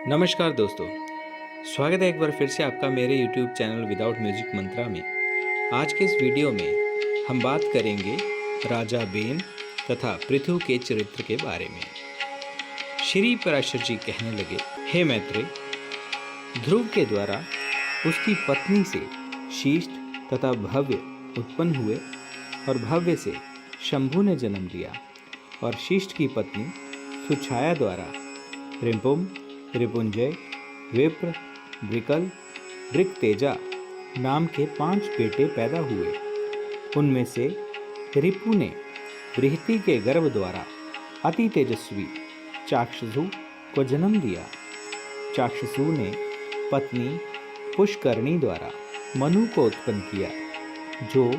नमस्कार दोस्तों, स्वागत है एक बार फिर से आपका मेरे YouTube चैनल विदाउट म्यूजिक मंत्रा में। आज के इस वीडियो में हम बात करेंगे राजा बेन तथा पृथु के चरित्र के बारे में। श्री पराशर जी कहने लगे, हे मैत्रेय, ध्रुव के द्वारा उसकी पत्नी से शिष्ट तथा भव्य उत्पन्न हुए और भव्य से शंभु ने जन्म लिया और शिष्ट की पत्नी सुछाया द्वारा रिपुम, रिपुंजय, विप्र, ब्रिकल, ब्रिकतेजा नाम के 5 बेटे पैदा हुए। उनमें से रिपु ने बृहति के गर्भ द्वारा अति तेजस्वी चाक्षुषु को जन्म दिया। चाक्षुषु ने पत्नी पुष्करणी द्वारा मनु को उत्पन्न किया, जो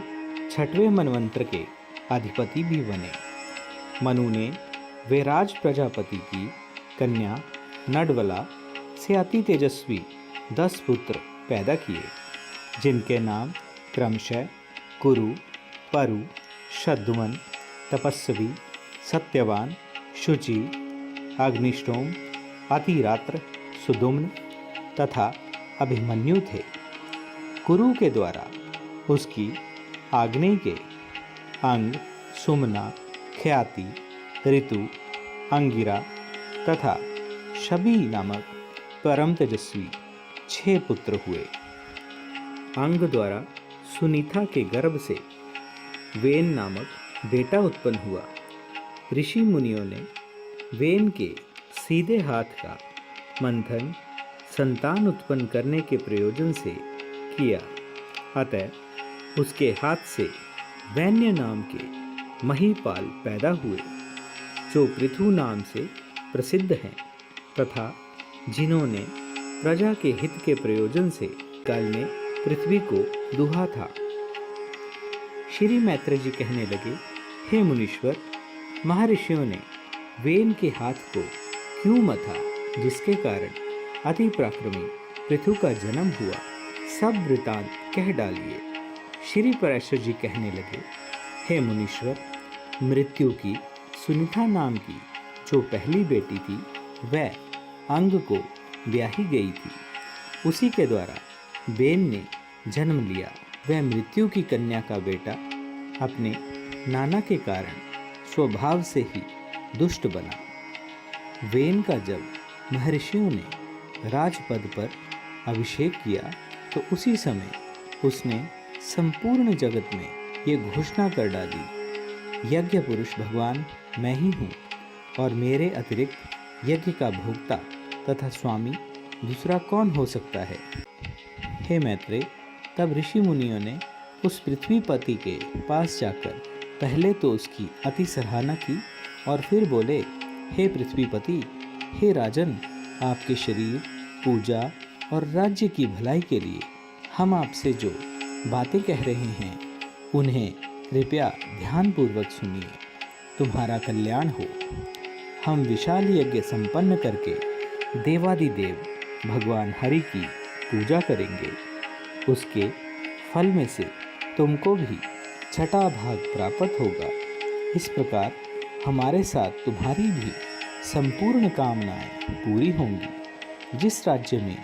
6वें मनवंतर के अधिपति भी बने। मनु ने वैराज प्रजापति की कन्या नडवला से अति तेजस्वी 10 पुत्र पैदा किए, जिनके नाम क्रमशः कुरु, परु, शद्मन, तपस्वी, सत्यवान, शुचि, अग्निष्टोम, अतिरात्र, सुदुम्न तथा अभिमन्यु थे। कुरु के द्वारा उसकी आग्नेय के अंग, सुमना, ख्याति, ऋतु, अंगिरा तथा शबी नामक परम तेजस्वी 6 पुत्र हुए। अंग द्वारा सुनीता के गर्भ से वेन नामक बेटा उत्पन्न हुआ। ऋषि मुनियों ने वेन के सीधे हाथ का मंथन संतान उत्पन्न करने के प्रयोजन से किया, अतः उसके हाथ से वैन्य नाम के महीपाल पैदा हुए, जो पृथु नाम से प्रसिद्ध हैं तथा जिन्होंने प्रजा के हित के प्रयोजन से काल में पृथ्वी को दुहा था। श्री मैत्रेय जी कहने लगे, हे मुनीश्वर, महर्षियों ने वेन के हाथ को क्यों मथा, जिसके कारण अति पराक्रमी पृथु का जन्म हुआ, सब वृतांत कह डालिए। श्री पराशर जी कहने लगे, हे मुनीश्वर, मृत्यु की सुनीता नाम की जो पहली बेटी थी, वह अंग को ब्याही गई थी। उसी के द्वारा बेन ने जन्म लिया। वह मृत्यु की कन्या का बेटा अपने नाना के कारण स्वभाव से ही दुष्ट बना। वेन का जब महर्षियों ने राजपद पर अभिषेक किया, तो उसी समय उसने संपूर्ण जगत में ये घोषणा कर डाली, यज्ञ पुरुष भगवान मैं ही हूँ और मेरे अतिरिक्त यज्ञ का भोक्ता तथा स्वामी दूसरा कौन हो सकता है। हे मैत्रेय, तब ऋषि मुनियों ने उस पृथ्वीपति के पास जाकर पहले तो उसकी अति सराहना की और फिर बोले, हे पृथ्वीपति, हे राजन, आपके शरीर, पूजा और राज्य की भलाई के लिए हम आपसे जो बातें कह रहे हैं, उन्हें कृपया ध्यानपूर्वक सुनिए। तुम्हारा कल्याण हो। हम विशाल यज्ञ संपन्न करके देवादिदेव भगवान हरि की पूजा करेंगे। उसके फल में से तुमको भी 6वां भाग प्राप्त होगा। इस प्रकार हमारे साथ तुम्हारी भी संपूर्ण कामनाएं पूरी होंगी। जिस राज्य में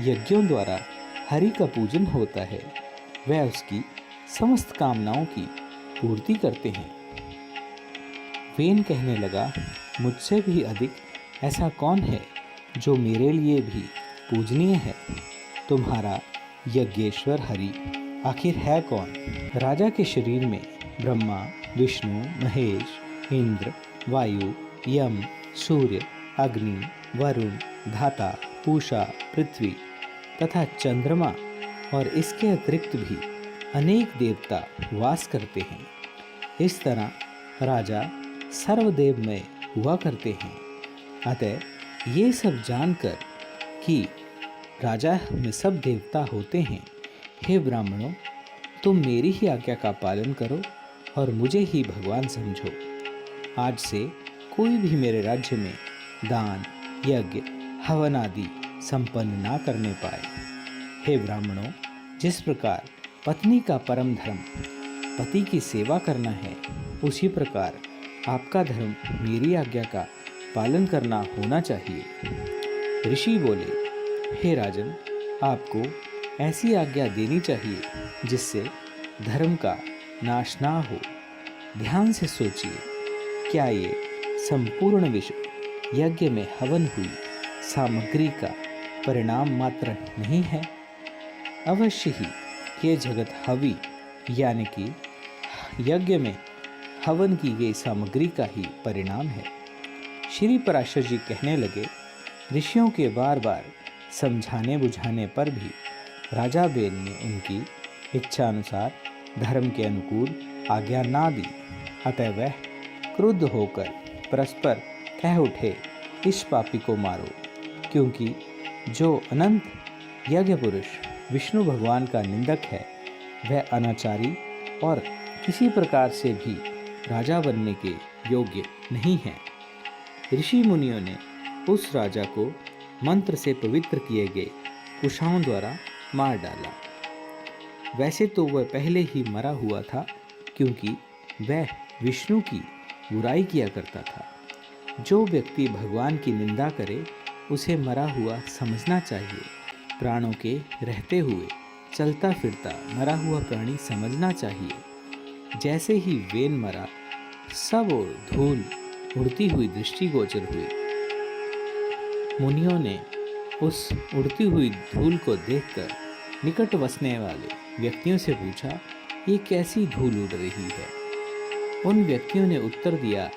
यज्ञों द्वारा हरि का पूजन होता है, वह उसकी समस्त कामनाओं की पूर्ति करते हैं। वेन कहने लगा, मुझसे भी अधिक ऐसा कौन है जो मेरे लिए भी पूजनीय है। तुम्हारा यज्ञेश्वर हरि आखिर है कौन। राजा के शरीर में ब्रह्मा, विष्णु, महेश, इंद्र, वायु, यम, सूर्य, अग्नि, वरुण, धाता, पूषा, पृथ्वी तथा चंद्रमा और इसके अतिरिक्त भी अनेक देवता वास करते हैं। इस तरह राजा सर्वदेवमय हुआ करते हैं। अतः ये सब जानकर कि राजा में सब देवता होते हैं, हे ब्राह्मणों, तुम मेरी ही आज्ञा का पालन करो और मुझे ही भगवान समझो। आज से कोई भी मेरे राज्य में दान, यज्ञ, हवन आदि संपन्न ना करने पाए। हे ब्राह्मणों, जिस प्रकार पत्नी का परम धर्म पति की सेवा करना है, उसी प्रकार आपका धर्म मेरी आज्ञा का पालन करना होना चाहिए। ऋषि बोले, हे राजन, आपको ऐसी आज्ञा देनी चाहिए जिससे धर्म का नाश ना हो। ध्यान से सोचिए, क्या ये संपूर्ण विश्व यज्ञ में हवन हुई सामग्री का परिणाम मात्र नहीं है? अवश्य ही ये जगत हवि यानी कि यज्ञ में हवन की गई सामग्री का ही परिणाम है। श्री पराशर जी कहने लगे, ऋषियों के बार बार समझाने बुझाने पर भी राजा बेन ने उनकी इच्छानुसार धर्म के अनुकूल आज्ञा ना दी। अतः वह क्रुद्ध होकर परस्पर कह उठे, इस पापी को मारो, क्योंकि जो अनंत यज्ञ पुरुष विष्णु भगवान का निंदक है वह अनाचारी और किसी प्रकार से भी राजा बनने के योग्य नहीं है। ऋषि मुनियों ने उस राजा को मंत्र से पवित्र किए गए कुशाओं द्वारा मार डाला। वैसे तो वह पहले ही मरा हुआ था, क्योंकि वह विष्णु की बुराई किया करता था। जो व्यक्ति भगवान की निंदा करे उसे मरा हुआ समझना चाहिए। प्राणों के रहते हुए चलता फिरता मरा हुआ प्राणी समझना चाहिए। जैसे ही वेन मरा, सब और धूल उड़ती हुई दृष्टिगोचर हुई। मुनियों ने उस उड़ती हुई धूल को देखकर निकट बसने वाले व्यक्तियों से पूछा, ये कैसी धूल उड़ रही है? उन व्यक्तियों ने उत्तर दिया,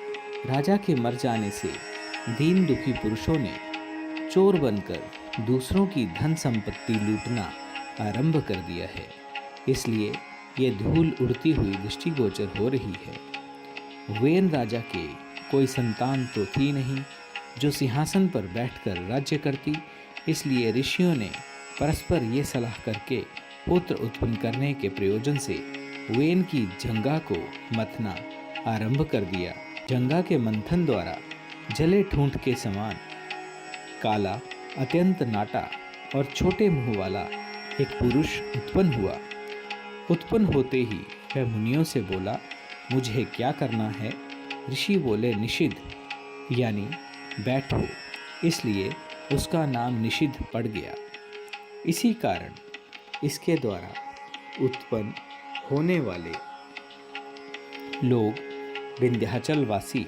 राजा के मर जाने से दीन दुखी पुरुषों ने चोर बनकर दूसरों की धन संपत्ति लूटना आरंभ कर दिया है, इसलिए ये धूल उड़ती हुई दृष्टिगोचर हो रही है। वेन राजा के कोई संतान तो थी नहीं जो सिंहासन पर बैठकर राज्य करती, इसलिए ऋषियों ने परस्पर ये सलाह करके पुत्र उत्पन्न करने के प्रयोजन से वेन की जंगा को मथना आरंभ कर दिया। जंगा के मंथन द्वारा जले ठूंठ के समान काला, अत्यंत नाटा और छोटे मुंह वाला एक पुरुष उत्पन्न हुआ। उत्पन्न होते ही वह मुनियों से बोला, मुझे क्या करना है? ऋषि बोले, निषिद्ध यानी बैठो, इसलिए उसका नाम निषिद्ध पड़ गया। इसी कारण इसके द्वारा उत्पन्न होने वाले लोग विंध्याचल वासी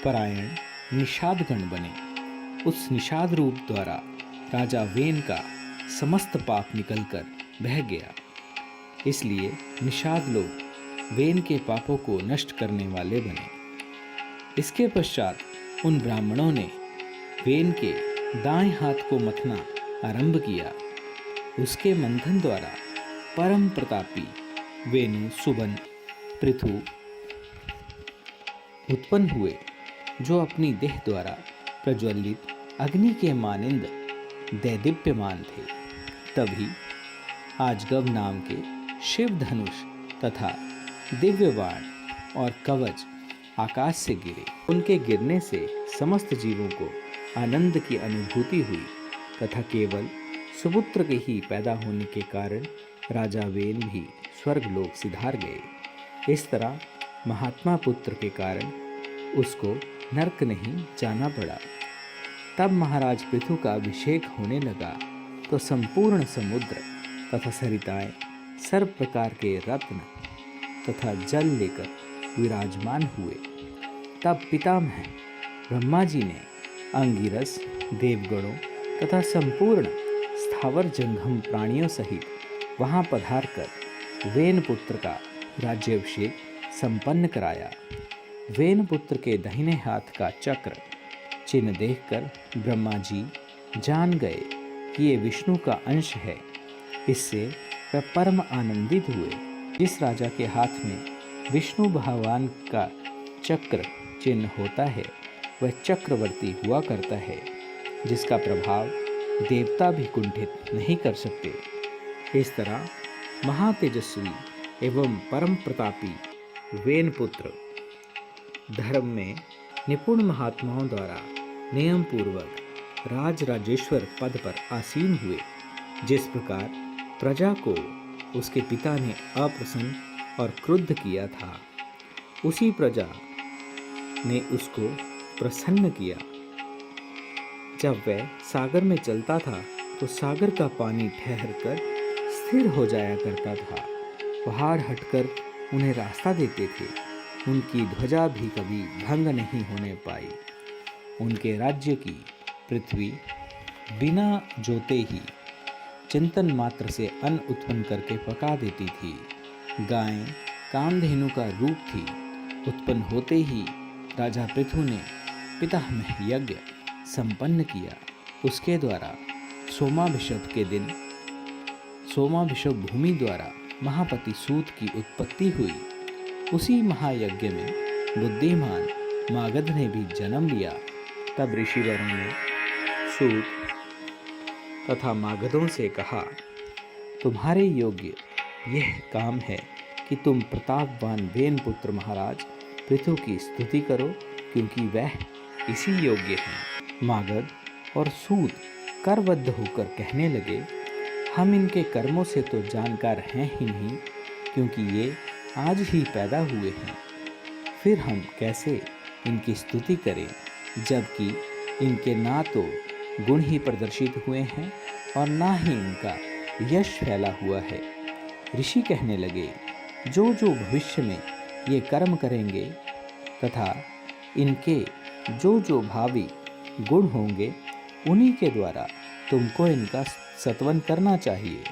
परायण निषादगण बने। उस निषाद रूप द्वारा राजा वेन का समस्त पाप निकलकर बह गया, इसलिए निषाद लोग वेन के पापों को नष्ट करने वाले बने। इसके पश्चात उन ब्राह्मणों ने वेन के दाएं हाथ को मथना आरंभ किया। उसके मंथन द्वारा परम प्रतापी वेनु, सुबन, पृथु उत्पन्न हुए, जो अपनी देह द्वारा प्रज्वलित अग्नि के मानिंद दैदीप्यमान थे। तभी आजगव नाम के शिव धनुष तथा दिव्य बाण और कवच आकाश से गिरे। उनके गिरने से समस्त जीवों को आनंद की अनुभूति हुई तथा केवल सुपुत्र के ही पैदा होने के कारण राजा वेन भी स्वर्गलोक सिधार गए। इस तरह महात्मा पुत्र के कारण उसको नरक नहीं जाना पड़ा। तब महाराज पृथु का अभिषेक होने लगा तो संपूर्ण समुद्र तथा सरिताएं सर्व प्रकार के रत्न तथा जल लेकर विराजमान हुए। तब पितामह ब्रह्मा जी ने अंगिरस, देवगणों तथा संपूर्ण स्थावर जंगम प्राणियों सहित वहां पधार कर वेन पुत्र का राज्याभिषेक संपन्न कराया। वेन पुत्र के दाहिने हाथ का चक्र चिन्ह देखकर ब्रह्मा जी जान गए कि ये विष्णु का अंश है। इससे वह परम आनंदित हुए। जिस राजा के हाथ में विष्णु भगवान का चक्र चिन्ह होता है वह चक्रवर्ती हुआ करता है, जिसका प्रभाव देवता भी कुंठित नहीं कर सकते। इस तरह महातेजस्वी एवं परम प्रतापी वेन पुत्र धर्म में निपुण महात्माओं द्वारा नियम पूर्वक राजेश्वर पद पर आसीन हुए। जिस प्रकार प्रजा को उसके पिता ने अप्रसन्न और क्रुद्ध किया था, उसी प्रजा ने उसको प्रसन्न किया। जब वह सागर में चलता था तो सागर का पानी ठहर कर स्थिर हो जाया करता था। पहाड़ हटकर उन्हें रास्ता देते थे। उनकी ध्वजा भी कभी भंग नहीं होने पाई। उनके राज्य की पृथ्वी बिना जोते ही चिंतन मात्र से अन्न उत्पन्न करके पका देती थी। गाय कामधेनु का रूप थी। उत्पन्न होते ही राजा पृथु ने पितामह यज्ञ संपन्न किया। उसके द्वारा सोमाभिषेक के दिन सोमाभिषेक भूमि द्वारा महापति सूत की उत्पत्ति हुई। उसी महायज्ञ में बुद्धिमान मागध ने भी जन्म लिया। तब ऋषिवरों ने सूत तथा मागधों से कहा, तुम्हारे योग्य यह काम है कि तुम प्रतापवान वेन पुत्र महाराज पृथु की स्तुति करो, क्योंकि वह इसी योग्य है। मागध और सूत करबद्ध होकर कहने लगे, हम इनके कर्मों से तो जानकार हैं ही नहीं, क्योंकि ये आज ही पैदा हुए हैं। फिर हम कैसे इनकी स्तुति करें, जबकि इनके ना तो गुण ही प्रदर्शित हुए हैं और ना ही इनका यश फैला हुआ है। ऋषि कहने लगे, जो जो भविष्य में ये कर्म करेंगे तथा इनके जो जो भावी गुण होंगे, उन्हीं के द्वारा तुमको इनका सत्वन करना चाहिए।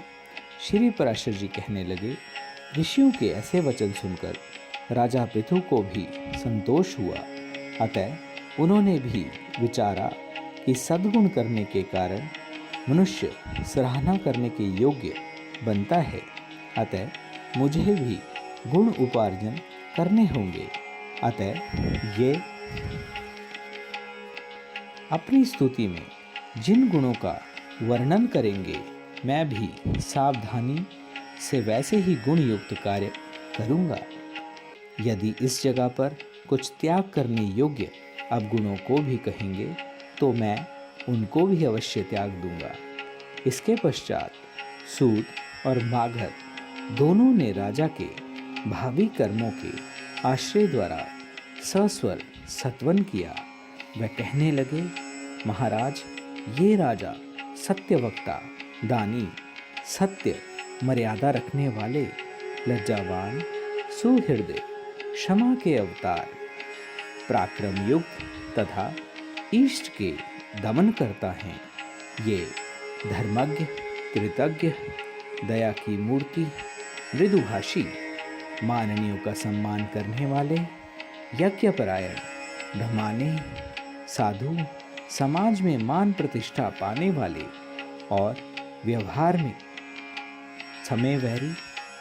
श्री पराशर जी कहने लगे, ऋषियों के ऐसे वचन सुनकर राजा पृथु को भी संतोष हुआ। अतः उन्होंने भी विचारा कि सद्गुण करने के कारण मनुष्य सराहना करने के योग्य बनता है। अतः मुझे भी गुण उपार्जन करने होंगे। अतः ये अपनी स्तुति में जिन गुणों का वर्णन करेंगे, मैं भी सावधानी से वैसे ही गुण युक्त कार्य करूँगा। यदि इस जगह पर कुछ त्याग करने योग्य अवगुणों को भी कहेंगे, तो मैं उनको भी अवश्य त्याग दूंगा। इसके पश्चात सूत और मागध दोनों ने राजा के भावी कर्मों के आश्रय द्वारा सस्वर सत्वन किया। वह कहने लगे, महाराज, ये राजा सत्यवक्ता, दानी, सत्य, मर्यादा रखने वाले, लज्जावान, सुहृदय, क्षमा के अवतार, पराक्रम युक्त तथा इष्ट के दमन करता है। ये धर्मज्ञ, कृतज्ञ, दया की मूर्ति, मृदुभाषी, माननीयों का सम्मान करने वाले, यज्ञपरायण, ब्रह्माने, साधु, समाज में मान प्रतिष्ठा पाने वाले और व्यवहार में समयवैरी,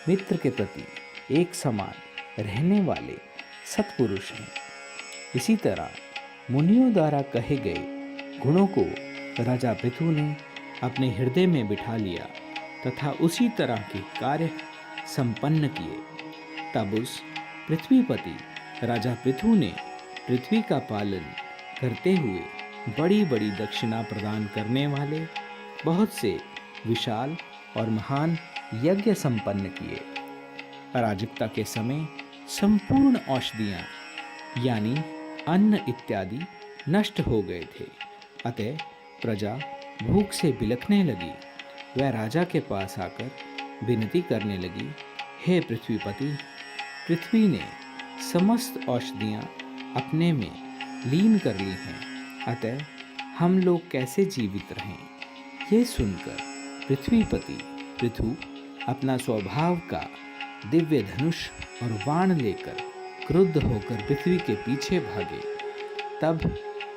मित्र के प्रति एक समान रहने वाले सत्पुरुष हैं। इसी तरह मुनियों द्वारा कहे गए गुणों को राजा पृथु ने अपने हृदय में बिठा लिया तथा उसी तरह के कार्य संपन्न किए। तब उस पृथ्वीपति राजा पृथु ने पृथ्वी का पालन करते हुए बड़ी बड़ी दक्षिणा प्रदान करने वाले बहुत से विशाल और महान यज्ञ संपन्न किए। अराजकता के समय संपूर्ण औषधियाँ यानी अन्न इत्यादि नष्ट हो गए थे। अतः प्रजा भूख से बिलखने लगी। वह राजा के पास आकर विनती करने लगी, हे पृथ्वीपति, पृथ्वी ने समस्त औषधियाँ अपने में लीन कर ली हैं, अतः हम लोग कैसे जीवित रहें? ये सुनकर पृथ्वीपति पृथु अपना स्वभाव का दिव्य धनुष और बाण लेकर क्रुद्ध होकर पृथ्वी के पीछे भागे। तब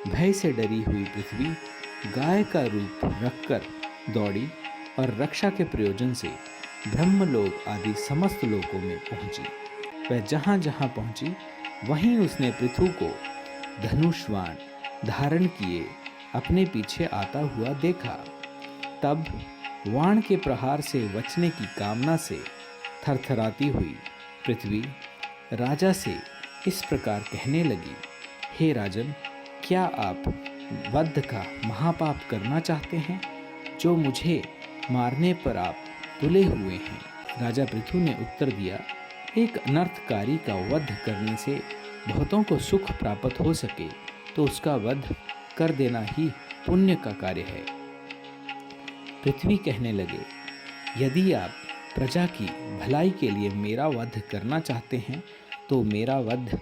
भय से डरी हुई पृथ्वी गाय का रूप रखकर दौड़ी और रक्षा के प्रयोजन से ब्रह्मलोक आदि समस्त लोकों में पहुंची। वह जहाँ जहाँ पहुंची वहीं उसने पृथु को धनुष्वाण धारण किए अपने पीछे आता हुआ देखा। तब वाण के प्रहार से बचने की कामना से थरथराती हुई पृथ्वी राजा से इस प्रकार कहने लगी, हे राजन, क्या आप वध का महापाप करना चाहते हैं, जो मुझे मारने पर आप तुले हुए हैं? राजा पृथु ने उत्तर दिया, एक अनर्थकारी का वध करने से बहुतों को सुख प्राप्त हो सके तो उसका वध कर देना ही पुण्य का कार्य है। पृथ्वी कहने लगे, यदि आप प्रजा की भलाई के लिए मेरा वध करना चाहते हैं तो मेरा वध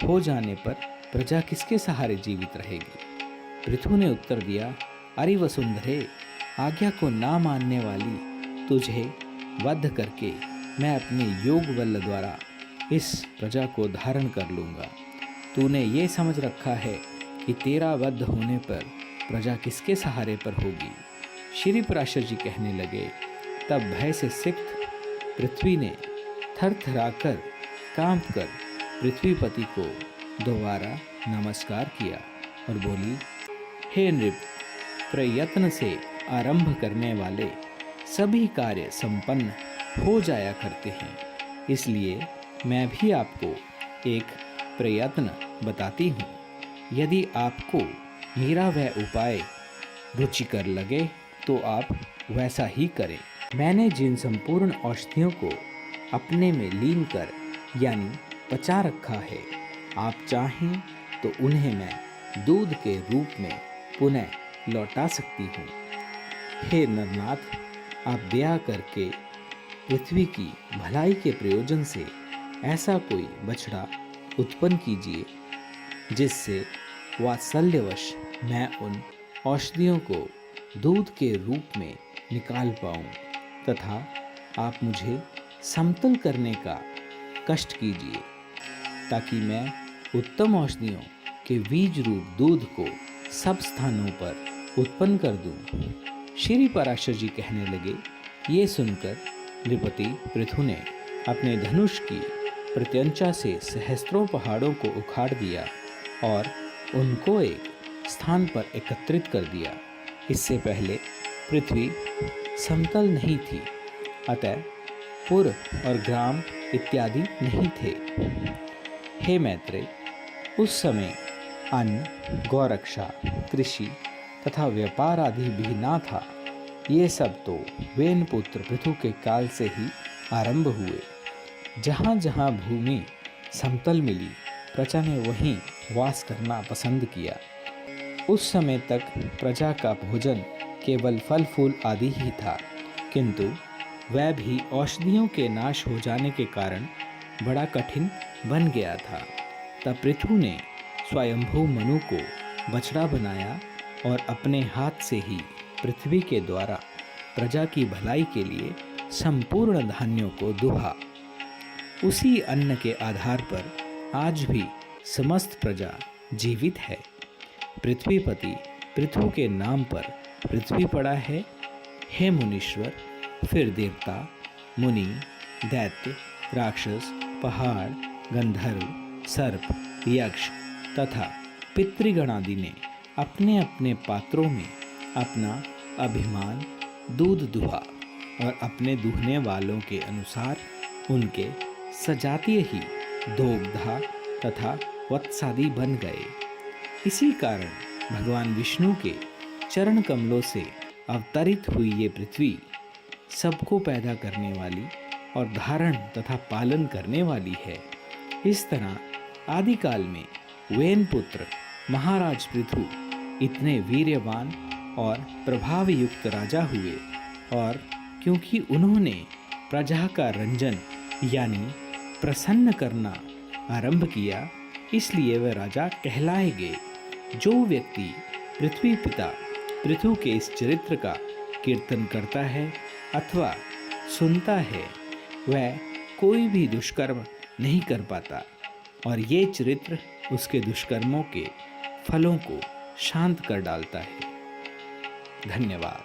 हो जाने पर प्रजा किसके सहारे जीवित रहेगी? पृथु ने उत्तर दिया, अरे वसुंधरे, आज्ञा को ना मानने वाली, तुझे वध करके मैं अपने योग बल द्वारा इस प्रजा को धारण कर लूँगा। तूने ये समझ रखा है कि तेरा वध होने पर प्रजा किसके सहारे पर होगी। श्री पराशर जी कहने लगे, तब भय से सिक्त पृथ्वी ने थरथराकर कांपकर पृथ्वीपति को दोबारा नमस्कार किया और बोली, हे नृप, प्रयत्न से आरंभ करने वाले सभी कार्य संपन्न हो जाया करते हैं, इसलिए मैं भी आपको एक प्रयत्न बताती हूँ। यदि आपको मेरा वह उपाय रुचिकर लगे तो आप वैसा ही करें। मैंने जिन संपूर्ण औषधियों को अपने में लीन कर यानी पचा रखा है, आप चाहें तो उन्हें मैं दूध के रूप में पुनः लौटा सकती हूँ। हे नरनाथ, आप दया करके पृथ्वी की भलाई के प्रयोजन से ऐसा कोई बछड़ा उत्पन्न कीजिए जिससे वात्सल्यवश मैं उन औषधियों को दूध के रूप में निकाल पाऊँ, तथा आप मुझे समतल करने का कष्ट कीजिए ताकि मैं उत्तम औषधियों के बीज रूप दूध को सब स्थानों पर उत्पन्न कर दूं। श्री पराशर जी कहने लगे, ये सुनकर नृपति पृथु ने अपने धनुष की प्रत्यंचा से सहस्त्रों पहाड़ों को उखाड़ दिया और उनको एक स्थान पर एकत्रित कर दिया। इससे पहले पृथ्वी समतल नहीं थी, अतः पुर और ग्राम इत्यादि नहीं थे। हे मैत्रेय, उस समय अन्न, गौरक्षा, कृषि तथा व्यापार आदि भी ना था। ये सब तो वेनपुत्र पृथु के काल से ही आरंभ हुए। जहाँ जहाँ भूमि समतल मिली, प्रजा ने वहीं वास करना पसंद किया। उस समय तक प्रजा का भोजन केवल फल फूल आदि ही था, किंतु वह भी औषधियों के नाश हो जाने के कारण बड़ा कठिन बन गया था। तब पृथु ने स्वयंभू मनु को बछड़ा बनाया और अपने हाथ से ही पृथ्वी के द्वारा प्रजा की भलाई के लिए संपूर्ण धान्यों को दुहा। उसी अन्न के आधार पर आज भी समस्त प्रजा जीवित है। पृथ्वीपति पृथु के नाम पर पृथ्वी पड़ा है। हे मुनीश्वर, फिर देवता, मुनि, दैत्य, राक्षस, पहाड़, गंधर्व, सर्प, यक्ष तथा पितृगण आदि ने अपने अपने पात्रों में अपना अभिमान दूध दुहा और अपने दूहने वालों के अनुसार उनके सजातीय ही दोग्धा तथा वत्सादि बन गए। इसी कारण भगवान विष्णु के चरण कमलों से अवतरित हुई ये पृथ्वी सबको पैदा करने वाली और धारण तथा पालन करने वाली है। इस तरह आदिकाल में वेनपुत्र महाराज पृथु इतने वीर्यवान और प्रभाव युक्त राजा हुए, और क्योंकि उन्होंने प्रजा का रंजन यानी प्रसन्न करना आरंभ किया, इसलिए वह राजा कहलाए गए। जो व्यक्ति पृथ्वी पिता पृथु के इस चरित्र का कीर्तन करता है अथवा सुनता है, वह कोई भी दुष्कर्म नहीं कर पाता, और ये चरित्र उसके दुष्कर्मों के फलों को शांत कर डालता है। धन्यवाद।